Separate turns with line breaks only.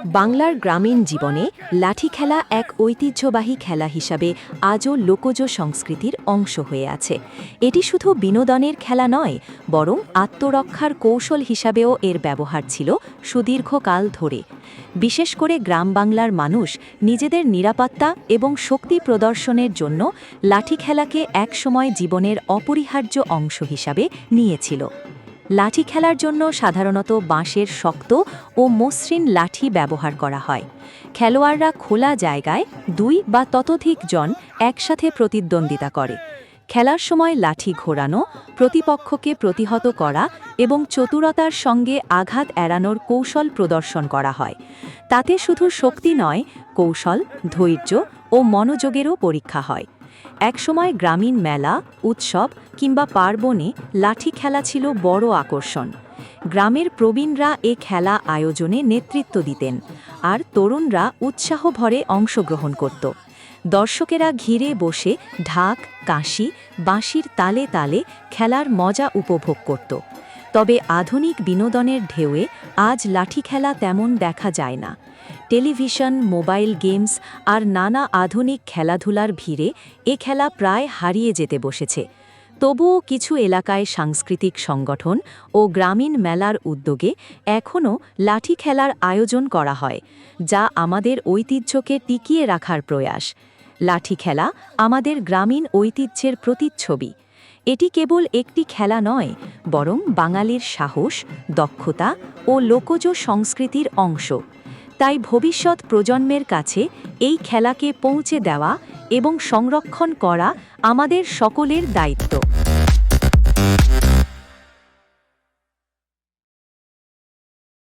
বাংলার গ্রামীণ জীবনে লাঠি খেলা এক ঐতিহ্যবাহী খেলা হিসাবে আজও লোকজ সংস্কৃতির অংশ হয়ে আছে। এটি শুধু বিনোদনের খেলা নয়, বরং আত্মরক্ষার কৌশল হিসাবেও এর ব্যবহার ছিল সুদীর্ঘকাল ধরে। বিশেষ করে গ্রাম বাংলার মানুষ নিজেদের নিরাপত্তা এবং শক্তি প্রদর্শনের জন্য লাঠি খেলাকে একসময় জীবনের অপরিহার্য অংশ হিসাবে নিয়েছিল। লাঠি খেলার জন্য সাধারণত বাঁশের শক্ত ও মসৃণ লাঠি ব্যবহার করা হয়। খেলোয়াড়রা খোলা জায়গায় ২ বা ততোধিক জন একসাথে প্রতিদ্বন্দ্বিতা করে। খেলার সময় লাঠি ঘোরানো, প্রতিপক্ষকে প্রতিহত করা এবং চতুরতার সঙ্গে আঘাত এড়ানোর কৌশল প্রদর্শন করা হয়। তাতে শুধু শক্তি নয়, কৌশল, ধৈর্য ও মনোযোগেরও পরীক্ষা হয়। একসময় গ্রামীণ মেলা, উৎসব কিংবা পার্বণে লাঠি খেলা ছিল বড় আকর্ষণ। গ্রামের প্রবীণরা এ খেলা আয়োজনে নেতৃত্ব দিতেন, আর তরুণরা উৎসাহভরে অংশগ্রহণ করত। দর্শকেরা ঘিরে বসে ঢাক, কাঁসি, বাঁশির তালে তালে খেলার মজা উপভোগ করত। তবে আধুনিক বিনোদনের ঢেউয়ে আজ লাঠি খেলা তেমন দেখা যায় না। টেলিভিশন, মোবাইল গেমস আর নানা আধুনিক খেলাধুলার ভিড়ে এ খেলা প্রায় হারিয়ে যেতে বসেছে। তবুও কিছু এলাকায় সাংস্কৃতিক সংগঠন ও গ্রামীণ মেলার উদ্যোগে এখনও লাঠি খেলার আয়োজন করা হয়, যা আমাদের ঐতিহ্যকে টিকিয়ে রাখার প্রয়াস। লাঠি খেলা আমাদের গ্রামীণ ঐতিহ্যের প্রতিচ্ছবি। এটি কেবল একটি খেলা নয়, বরং বাঙালির সাহস, দক্ষতা ও লোকজ সংস্কৃতির অংশ। তাই ভবিষ্যৎ প্রজন্মের কাছে এই খেলাকে পৌঁছে দেওয়া এবং সংরক্ষণ করা আমাদের সকলের দায়িত্ব।